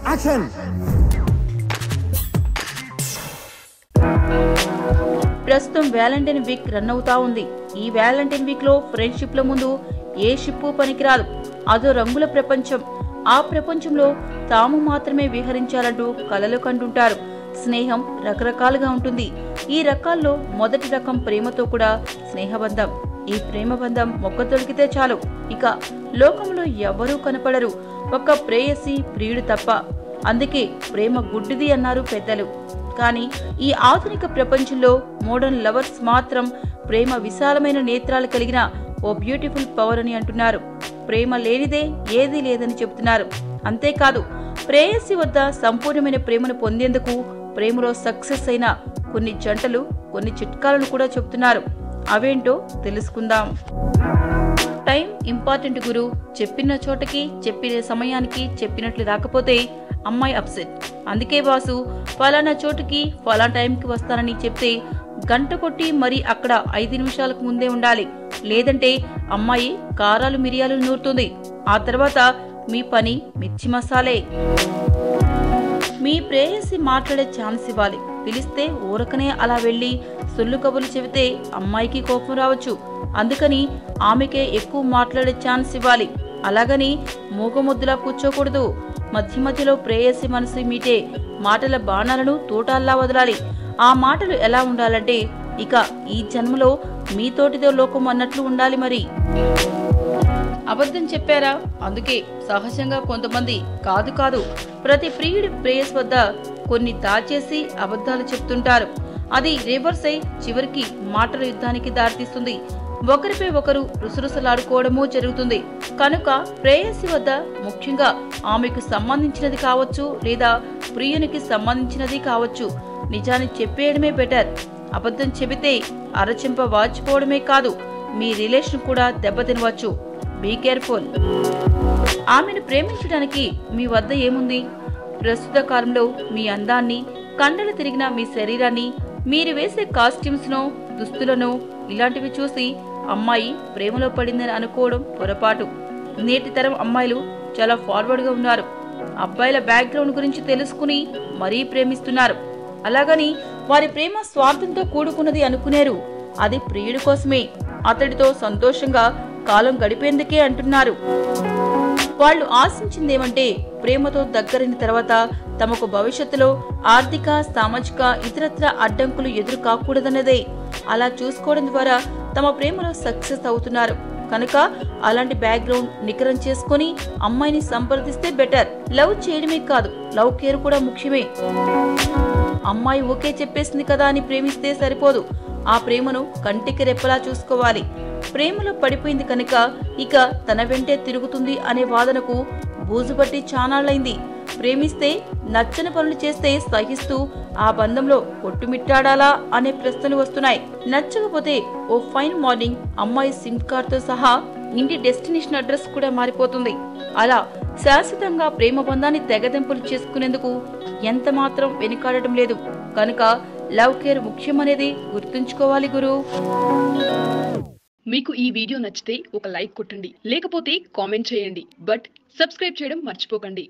Action. ప్రస్తుతం Valentine week run అవుతా ఉంది. ఈ వ్యాలంటైన్ వీక్ లో ఫ్రెండ్షిప్ ల ముందు ఏ షిప్పు పనికిరాదు. అదో రంగుల ప్రపంచం. ఆ ప్రపంచంలో తాము మాత్రమే విహరించాలంటూ కలలు కంటుంటారు. స్నేహం రకరకాలుగా ఉంటుంది. ఈ రకాల్లో మొదటి రకం ప్రేమతో కూడా స్నేహబంధం. ఈ ప్రేమ బంధం మొక్క తొలిగితే చాలు, ఇక లోకంలో ఎవ్వరూ కనపడరు, ఒక్క ప్రేయసి ప్రియుడు తప్ప. అందుకే ప్రేమ గుడ్డిది అన్నారు పెద్దలు. కానీ ఈ ఆధునిక ప్రపంచంలో మోడర్న్ లవర్స్ మాత్రం ప్రేమ విశాలమైన నేత్రాలు కలిగిన ఓ బ్యూటిఫుల్ పవర్ అని అంటున్నారు. ప్రేమ లేనిదే ఏదీ లేదని చెబుతున్నారు. అంతేకాదు, ప్రేయసి వద్ద సంపూర్ణమైన ప్రేమను పొందేందుకు ప్రేమలో సక్సెస్ అయిన కొన్ని జంటలు కొన్ని చిట్కాలను కూడా చెబుతున్నారు. అవేంటో తెలుసుకుందాం. టైం ఇంపార్టెంట్ గురు. చెప్పిన చోటకి చెప్పిన సమయానికి చెప్పినట్లు రాకపోతే అమ్మాయి అప్సెట్. అందుకే బాసు ఫలానా చోటుకి ఫలానా టైంకి వస్తానని చెప్తే గంట కొట్టి మరి అక్కడ 5 నిమిషాలకు ముందే ఉండాలి. లేదంటే అమ్మాయి కారాలు మిరియాలు నూరుతుంది. ఆ తర్వాత మీ పని మిర్చి మసాలే. మీ ప్రేయసి మాట్లాడే ఛాన్స్ ఇవ్వాలి. పిలిస్తే ఊరకనే అలా వెళ్లి సొల్లు కబుర్లు చెబితే అమ్మాయికి కోపం రావచ్చు. అందుకని ఆమెకే ఎక్కువ మాట్లాడే ఛాన్స్ ఇవ్వాలి. అలాగని మూగముద్దులా కూర్చోకూడదు. మధ్య మధ్యలో ప్రేయసి మనసు మీటే మాటల బాణాలను తోటాల్లా వదలాలి. ఆ మాటలు ఎలా ఉండాలంటే ఇక ఈ జన్మలో మీతోటిదో లోకం అన్నట్లు ఉండాలి. మరి అబద్ధం చెప్పారా? అందుకే సహజంగా కొంతమంది కాదు ప్రతి ప్రియుడి ప్రేయస్ వద్ద కొన్ని దాచేసి అబద్ధాలు చెప్తుంటారు. అది రివర్స్ అయి చివరికి మాటల యుద్ధానికి దారితీస్తుంది. ఒకరిపై ఒకరు రుసరుసలాడుకోవడమూ జరుగుతుంది. కనుక ప్రేయసి వద్ద ముఖ్యంగా ఆమెకు సంబంధించినది కావచ్చు లేదా ప్రియునికి సంబంధించినది కావచ్చు నిజాన్ని చెప్పేయడమే బెటర్. అబద్ధం చెబితే అరచెంప వాచిపోవడమే కాదు, మీ రిలేషన్ కూడా దెబ్బతినవచ్చు. Be careful. ఆమెను ప్రేమించడానికి మీ వద్ద ఏముంది? ప్రస్తుత కాలంలో మీ అందాన్ని, కండలు తిరిగిన మీ శరీరాన్ని, మీరు వేసే కాస్ట్యూమ్స్ నో దుస్తులను ఇలాంటివి చూసి అమ్మాయి ప్రేమలో పడిందని అనుకోవడం పొరపాటు. నేటి తరం అమ్మాయిలు చాలా ఫార్వర్డ్ గా ఉన్నారు. అబ్బాయిల బ్యాక్గ్రౌండ్ గురించి తెలుసుకుని మరీ ప్రేమిస్తున్నారు. అలాగని వారి ప్రేమ స్వార్థంతో కూడుకున్నది అనుకునేరు. అది ప్రియుడి కోసమే, అతడితో సంతోషంగా కాలం గడిపేందుకే అంటున్నారు. వాళ్ళు ఆశించిందేమంటే ప్రేమతో దగ్గరైన తర్వాత తమకు భవిష్యత్తులో ఆర్థిక, సామాజిక, ఇతరత్ర అడ్డంకులు ఎదురు కాకూడదన్నదే. అలా చూసుకోవడం ద్వారా తమ ప్రేమలో సక్సెస్ అవుతున్నారు. కనుక అలాంటి బ్యాక్గ్రౌండ్ నికరం చేసుకుని అమ్మాయిని సంప్రదిస్తే బెటర్. లవ్ చేయడమే కాదు, లవ్ కేర్ కూడా ముఖ్యమే. అమ్మాయి ఓకే చెప్పేసింది కదా అని ప్రేమిస్తే సరిపోదు. ఆ ప్రేమను కంటికి రెప్పలా చూసుకోవాలి. ప్రేమలో పడిపోయింది కనుక ఇక తన వెంటే తిరుగుతుంది అనే వాదనకు బూజుపట్టి చానాళ్లైంది. ప్రేమిస్తే నచ్చని పనులు చేస్తే సహిస్తూ ఆ బంధంలో కొట్టుమిట్టాడాలా అనే ప్రశ్నలు వస్తున్నాయి. నచ్చకపోతే ఓ ఫైన్ మార్నింగ్ అమ్మాయి సిమ్ కార్డ్ తో సహా ఇంటి డెస్టినేషన్ అడ్రస్ కూడా మారిపోతుంది. అలా శాశ్వతంగా ప్రేమ బంధాన్ని తెగదెంపులు చేసుకునేందుకు ఎంత మాత్రం వెనుకాడటం లేదు. కనుక లవ్ కేర్ ముఖ్యమనేది గుర్తుంచుకోవాలి గురు. మీకు ఈ వీడియో నచ్చితే ఒక లైక్ కొట్టండి, లేకపోతే కామెంట్ చేయండి. బట్ సబ్స్క్రైబ్ చేయడం మర్చిపోకండి.